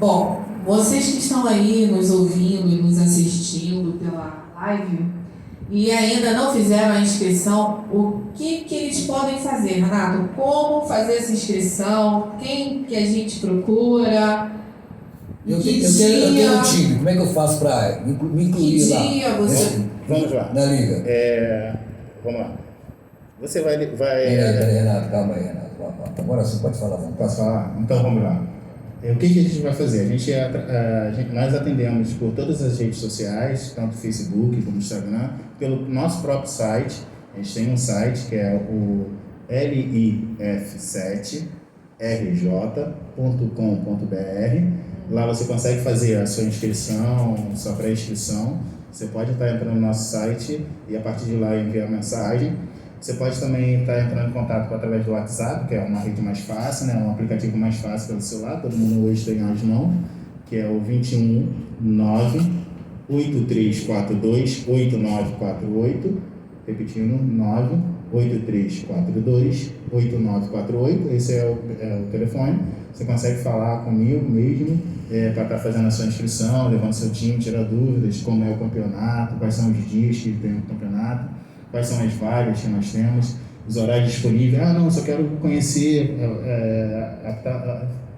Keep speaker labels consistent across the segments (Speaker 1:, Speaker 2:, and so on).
Speaker 1: Bom, vocês que estão aí nos ouvindo e nos assistindo pela live e ainda não fizeram a inscrição, o que eles podem fazer, Renato? Como fazer essa inscrição? Quem que a gente procura?
Speaker 2: Eu tenho um time, como é que eu faço para me incluir lá?
Speaker 1: Que dia você...
Speaker 3: Vamos lá.
Speaker 2: Na liga.
Speaker 3: Vamos lá. Você vai...
Speaker 2: Renato, calma aí, Renato. Agora você pode falar.
Speaker 3: Posso falar? Então vamos lá. O que a gente vai fazer? Nós atendemos por todas as redes sociais, tanto Facebook como Instagram, pelo nosso próprio site. A gente tem um site que é o lif7rj.com.br. Lá você consegue fazer a sua inscrição, sua pré-inscrição. Você pode estar entrando no nosso site e a partir de lá enviar mensagem. Você pode também estar entrando em contato através do WhatsApp, que é uma rede mais fácil, né? Um aplicativo mais fácil pelo celular, todo mundo hoje tem às mãos, que é o 21 9 8342 8948, repetindo, 9 8342 8948, esse é o telefone. Você consegue falar comigo mesmo para estar fazendo a sua inscrição, levando seu time, tirar dúvidas de como é o campeonato, quais são os dias que tem o campeonato, quais são as vagas que nós temos, os horários disponíveis. Não, só quero conhecer,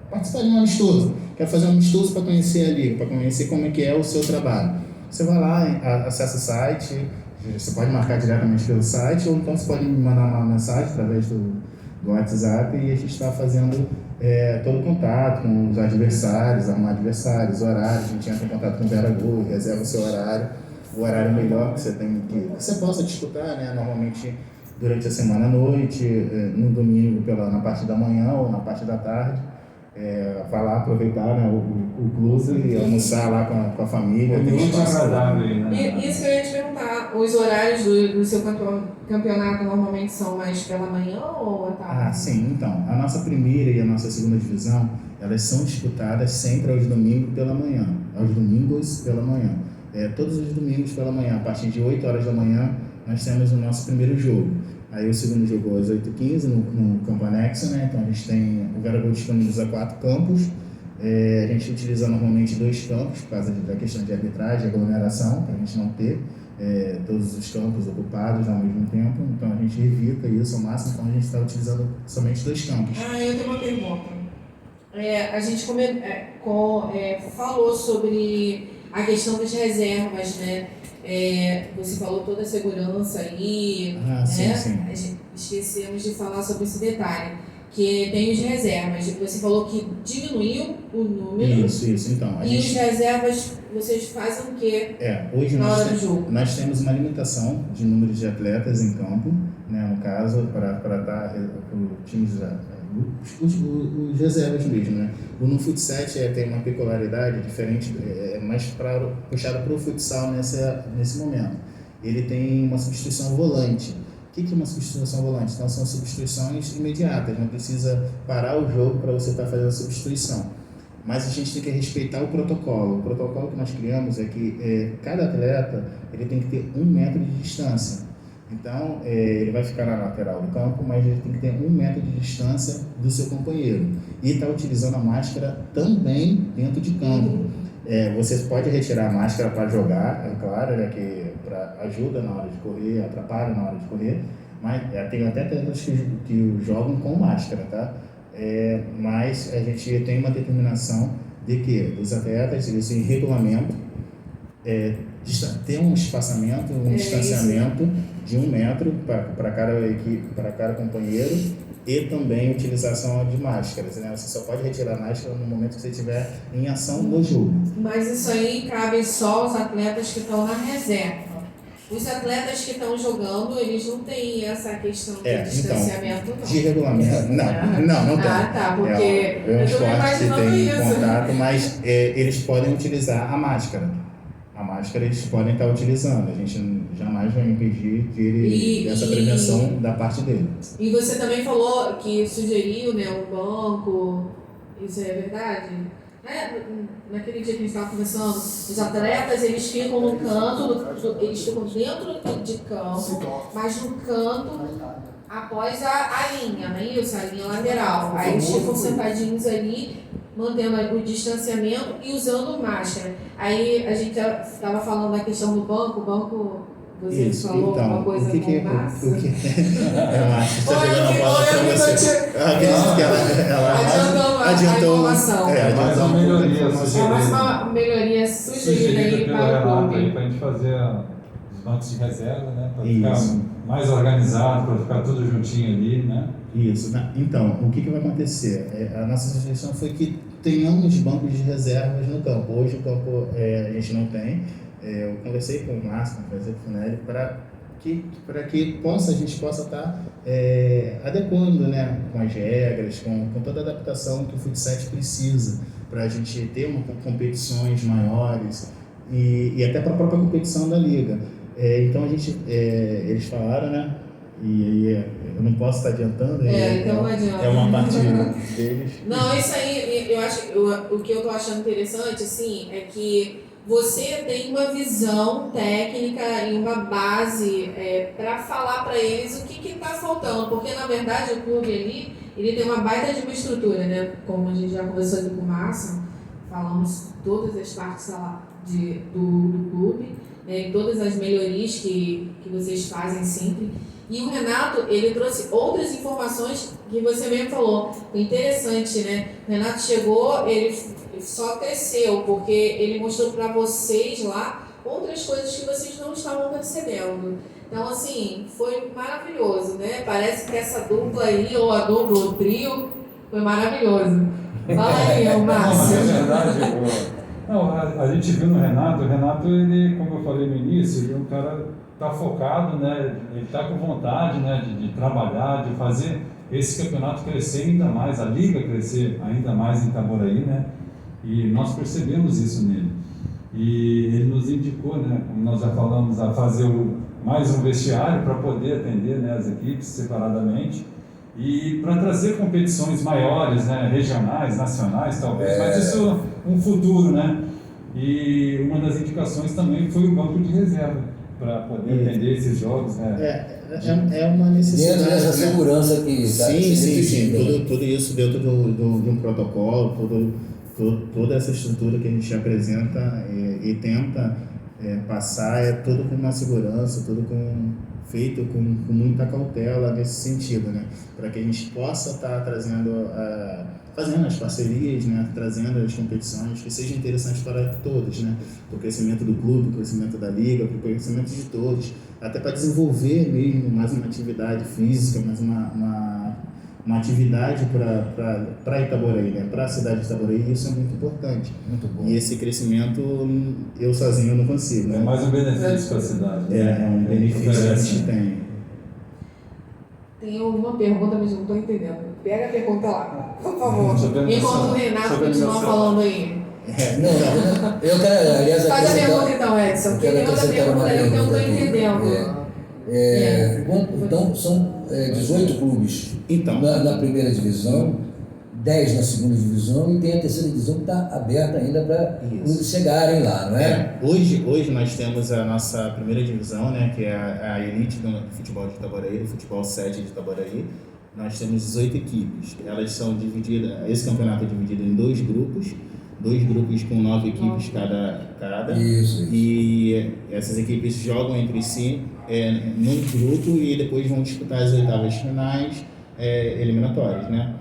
Speaker 3: participar de um amistoso, quero fazer um amistoso para conhecer a liga, para conhecer como é que é o seu trabalho. Você vai lá, acessa o site, você pode marcar diretamente pelo site, ou então você pode me mandar uma mensagem através do WhatsApp e a gente está fazendo todo o contato com os adversários, arrumar adversários, horários, a gente entra em contato com o Veragol, reserva o seu horário, o horário melhor que você possa disputar, né? Normalmente durante a semana à noite, no domingo na parte da manhã ou na parte da tarde. Vai lá aproveitar, né, o clube e almoçar lá com a família.
Speaker 4: Muito agradável aí, né?
Speaker 1: Isso que eu ia te perguntar, os horários do seu campeonato normalmente são mais pela manhã ou à tarde?
Speaker 3: Sim, então, a nossa primeira e a nossa segunda divisão, elas são disputadas sempre aos domingos pela manhã, todos os domingos pela manhã, a partir de 8 horas da manhã, nós temos o nosso primeiro jogo. Aí o segundo jogo às 8h15 no campo anexo, né? Então a gente tem o Veragol disponibiliza 4 campos. A gente utiliza normalmente 2 campos por causa da questão de arbitragem, aglomeração, para a gente não ter todos os campos ocupados ao mesmo tempo. Então a gente evita isso ao máximo, então a gente está utilizando somente 2 campos.
Speaker 1: Eu tenho uma pergunta. A gente falou sobre a questão das reservas, né? Você falou toda a segurança aí,
Speaker 3: Sim.
Speaker 1: Esquecemos de falar sobre esse detalhe, que tem os reservas. Você falou que diminuiu o número.
Speaker 3: Isso. Então,
Speaker 1: os reservas, vocês fazem o quê?
Speaker 3: Hoje
Speaker 1: na hora do jogo?
Speaker 3: Nós temos uma limitação de número de atletas em campo, né? No caso, para estar o time os reservas mesmo, né? O no futsal tem uma peculiaridade diferente, mais puxado para o futsal nesse momento. Ele tem uma substituição volante. O que é uma substituição volante? Então são substituições imediatas, não precisa parar o jogo para você estar fazendo a substituição. Mas a gente tem que respeitar o protocolo. O protocolo que nós criamos é que cada atleta ele tem que ter 1 metro de distância. Então, ele vai ficar na lateral do campo, mas ele tem que ter 1 metro de distância do seu companheiro. E está utilizando a máscara também dentro de campo. Você pode retirar a máscara para jogar, é claro, né, que ajuda na hora de correr, atrapalha na hora de correr, mas tem até atletas que jogam com máscara, tá? Mas a gente tem uma determinação de que os atletas, eles têm regulamento, ter um espaçamento, distanciamento de 1 metro para cada equipe, para cada companheiro, e também utilização de máscaras, né? Você só pode retirar a máscara no momento que você estiver em ação no jogo.
Speaker 1: Mas isso aí cabe só aos atletas que estão na reserva. Os atletas que estão jogando, eles não têm essa questão de distanciamento,
Speaker 3: então, de regulamento, não tem.
Speaker 1: Tá, porque
Speaker 3: eu estou imaginando
Speaker 1: tem
Speaker 3: isso. Contato, mas eles podem utilizar a máscara. A máscara eles podem estar utilizando, a gente jamais vai impedir essa prevenção da parte dele.
Speaker 1: E você também falou que sugeriu, né, um banco, isso é verdade? Naquele dia que a gente estava conversando, os atletas eles ficam no canto, eles ficam dentro de campo, mas no canto após a linha, não é isso? A linha lateral. Aí eles ficam sentadinhos ali mantendo o distanciamento e usando máscara. Aí a gente estava falando da questão do banco, o banco, você
Speaker 3: Isso,
Speaker 1: falou
Speaker 3: então,
Speaker 1: alguma coisa com massa?
Speaker 3: o que é massa? Está
Speaker 1: Olha,
Speaker 3: jogando a bola
Speaker 1: olha,
Speaker 3: para você. Eu acredito que ela
Speaker 1: adiantou a informação.
Speaker 4: Mais uma melhoria
Speaker 1: É mais uma melhoria sugerida aí
Speaker 4: pelo
Speaker 1: para o
Speaker 4: Renato
Speaker 1: clube.
Speaker 4: aí, para a gente fazer os bancos de reserva, né? Para
Speaker 3: Isso.
Speaker 4: ficar mais organizado, para ficar tudo juntinho ali, né?
Speaker 3: Isso, né? Então, o que vai acontecer? A nossa sugestão foi que tenhamos bancos de reservas no campo. Hoje o campo a gente não tem. Eu conversei com o Márcio, conversei com o Nelly, para que a gente possa estar adequando, né, com as regras, com toda a adaptação que o futsal precisa, para a gente ter competições maiores e até para a própria competição da liga. Então eles falaram, né? E eu não posso estar adiantando.
Speaker 1: Então não adianta.
Speaker 3: É uma parte deles.
Speaker 1: Não, isso aí, eu acho, o que eu estou achando interessante, assim, é que você tem uma visão técnica e uma base para falar para eles o que está faltando, porque na verdade o clube ali, ele tem uma baita de uma estrutura, né? Como a gente já conversou aqui com o Márcio, falamos todas as partes do clube, né? Todas as melhorias que vocês fazem sempre. E o Renato, ele trouxe outras informações que você mesmo falou. Interessante, né? O Renato chegou, ele só cresceu, porque ele mostrou para vocês lá outras coisas que vocês não estavam percebendo. Então, assim, foi maravilhoso, né? Parece que essa dupla aí, ou a dupla, ou o trio, foi maravilhoso. Fala aí,
Speaker 4: Não, mas
Speaker 1: Márcio.
Speaker 4: é verdade. A gente viu no Renato, ele, como eu falei no início, ele é um cara que está focado, né? Ele está com vontade, né, de trabalhar, de fazer esse campeonato crescer ainda mais, a liga crescer ainda mais em Itaboraí, né? E nós percebemos isso nele. E ele nos indicou, né, como nós já falamos, a fazer mais um vestiário para poder atender, né, as equipes separadamente e para trazer competições maiores, né, regionais, nacionais talvez, mas isso um futuro, né? E uma das indicações também foi o banco de reserva para poder atender esses jogos, né?
Speaker 3: É uma necessidade.
Speaker 2: Dentro dessa
Speaker 3: né?
Speaker 2: segurança que está
Speaker 3: Sim. Tudo isso dentro de um protocolo, toda essa estrutura que a gente apresenta e tenta passar é tudo com uma segurança, tudo feito com muita cautela nesse sentido, né? Para que a gente possa estar fazendo as parcerias, né? Trazendo as competições que sejam interessantes para todos, né? Para o crescimento do clube, para o crescimento da liga, para o crescimento de todos, até para desenvolver mesmo mais uma atividade física, mais uma atividade para Itaboraí, né? Para a cidade de Itaboraí, isso é muito importante.
Speaker 2: Muito bom.
Speaker 3: E esse crescimento eu sozinho não consigo, né?
Speaker 4: É mais um benefício para a cidade.
Speaker 3: É um benefício que a gente tem.
Speaker 1: Tem uma pergunta, mas eu não estou entendendo. Pega a pergunta lá, por favor.
Speaker 4: Sobre
Speaker 1: Enquanto o Renato continua falando aí.
Speaker 2: Não, eu quero, aliás,
Speaker 1: Faz a pergunta então, Edson, porque tem outra pergunta aí que eu não estou entendendo.
Speaker 2: Então, são 18 clubes
Speaker 3: Então,
Speaker 2: na primeira divisão, 10 na segunda divisão e tem a terceira divisão que está aberta ainda para clubes chegarem lá, não é?
Speaker 3: Hoje nós temos a nossa primeira divisão, né, que é a elite do futebol de Itaboraí, do futebol 7 de Itaboraí. Nós temos 18 equipes. Elas são divididas, esse campeonato é dividido em dois grupos com 9 equipes cada.
Speaker 2: Isso.
Speaker 3: E essas equipes jogam entre si num grupo e depois vão disputar as oitavas finais eliminatórias, né?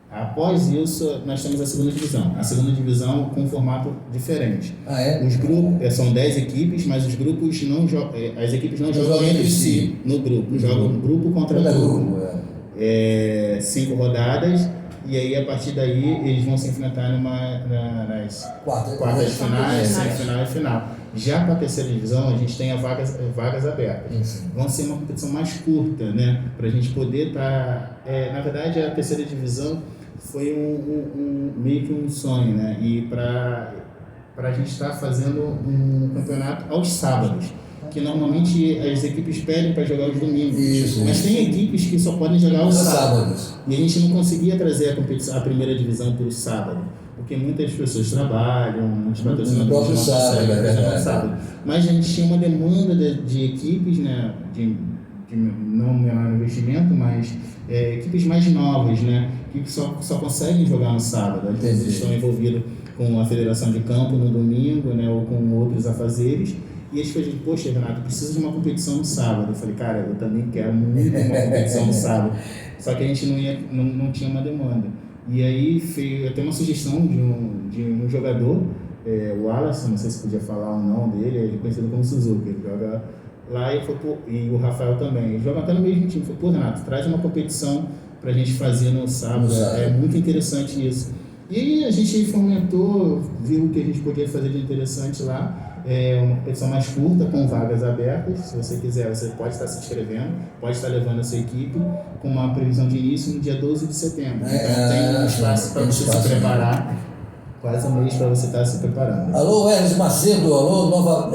Speaker 3: Após isso, nós temos a segunda divisão. A segunda divisão com um formato diferente.
Speaker 2: Ah, é?
Speaker 3: Os grupos são 10 equipes, mas os grupos não as equipes não jogam entre si no grupo. Jogam grupo contra grupo. 5 rodadas. E aí, a partir daí, eles vão se enfrentar nas quartas de finais, semifinal e final. Já para a terceira divisão, a gente tem as vagas abertas.
Speaker 2: Isso.
Speaker 3: Vão ser uma competição mais curta, né? Para a gente poder estar... na verdade, a terceira divisão foi meio que um sonho, né? E para a gente estar fazendo um campeonato aos sábados, que normalmente as equipes pedem para jogar aos domingos.
Speaker 2: Isso.
Speaker 3: Mas tem equipes que só podem jogar aos
Speaker 2: sábados.
Speaker 3: E a gente não conseguia trazer a primeira divisão para o sábado, porque muitas pessoas trabalham, muitos patrocinadores não conseguem fazer no sábado. Mas a gente tinha uma demanda de equipes, né, de de não menor investimento, mas equipes mais novas, né? Que só conseguem jogar no sábado. Às vezes estão envolvidos com a federação de campo no domingo, né? Ou com outros afazeres. E eles falaram, poxa, Renato, preciso de uma competição no sábado. Eu falei, cara, eu também quero muito uma competição no sábado. Só que a gente não tinha uma demanda. E aí veio até uma sugestão de um jogador, o Alisson, não sei se podia falar ou não dele, ele é conhecido como Suzuki, ele joga lá e o Rafael também. Eles jogam até no mesmo time. Falei, pô, Renato, traz uma competição pra gente fazer no sábado. É muito interessante isso. E aí a gente fomentou, viu o que a gente podia fazer de interessante lá. Uma competição mais curta, com vagas abertas. Se você quiser, você pode estar se inscrevendo, pode estar levando a sua equipe, com uma previsão de início no dia 12 de setembro. Então tem um espaço para você se preparar, quase um mês para você estar se preparando.
Speaker 2: Alô, Hermes Macedo, alô,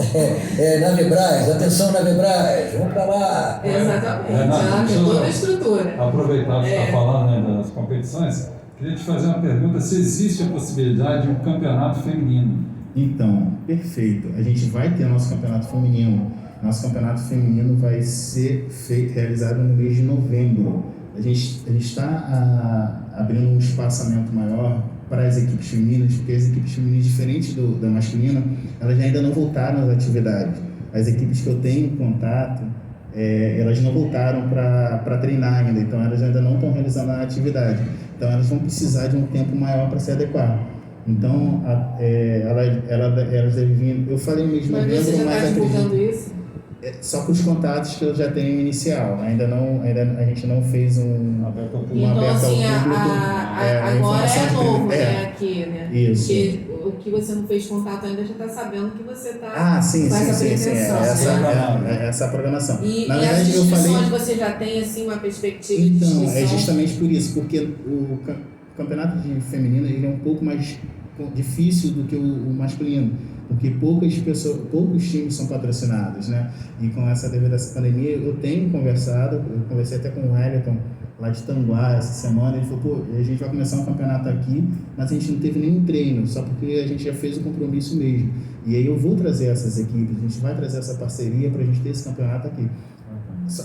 Speaker 2: Navebras, atenção, Navebras, vamos para lá.
Speaker 1: Exatamente,
Speaker 4: Renato,
Speaker 1: ela tem toda a estrutura.
Speaker 4: Aproveitar que você está falando, né, das competições, queria te fazer uma pergunta, se existe a possibilidade de um campeonato feminino.
Speaker 3: Então, perfeito. A gente vai ter nosso campeonato feminino. Nosso campeonato feminino vai ser realizado no mês de novembro. A gente está abrindo um espaçamento maior para as equipes femininas, porque as equipes femininas, diferente da masculina, elas ainda não voltaram às atividades. As equipes que eu tenho contato, elas não voltaram para treinar ainda, então elas ainda não estão realizando a atividade. Então elas vão precisar de um tempo maior para se adequar. Então, elas devem vir. Eu falei mês de novembro,
Speaker 1: mas você já
Speaker 3: mas
Speaker 1: está divulgando
Speaker 3: acredito.
Speaker 1: isso?
Speaker 3: Só com os contatos que eu já tenho inicial. Ainda a gente não fez uma aberta ao público.
Speaker 1: Então, assim, agora
Speaker 3: informação
Speaker 1: é novo,
Speaker 3: de
Speaker 1: né, aqui, né?
Speaker 3: Isso.
Speaker 1: Porque o que você não fez contato ainda já está sabendo que você está
Speaker 3: sim.
Speaker 1: com essa pretensão.
Speaker 3: Essa é a programação.
Speaker 1: E
Speaker 3: Na
Speaker 1: as
Speaker 3: verdade, eu
Speaker 1: inscrições
Speaker 3: falei.
Speaker 1: você já tem, assim, uma perspectiva de
Speaker 3: Então,
Speaker 1: inscrição?
Speaker 3: é justamente por isso, porque o campeonato de feminino ele é um pouco mais difícil do que o masculino, porque poucos times são patrocinados, né? E com devido a essa pandemia, eu conversei até com o Wellington, lá de Tanguá, essa semana, ele falou, pô, a gente vai começar um campeonato aqui, mas a gente não teve nenhum treino, só porque a gente já fez o compromisso mesmo. E aí eu vou trazer essas equipes, a gente vai trazer essa parceria para a gente ter esse campeonato aqui.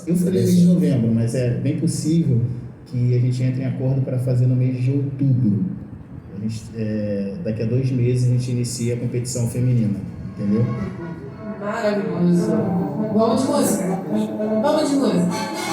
Speaker 3: Eu falei mês de novembro, mas é bem possível que a gente entre em acordo para fazer no mês de outubro. Daqui a 2 meses a gente inicia a competição feminina, entendeu?
Speaker 1: Maravilhoso. Vamos de música? Vamos de música.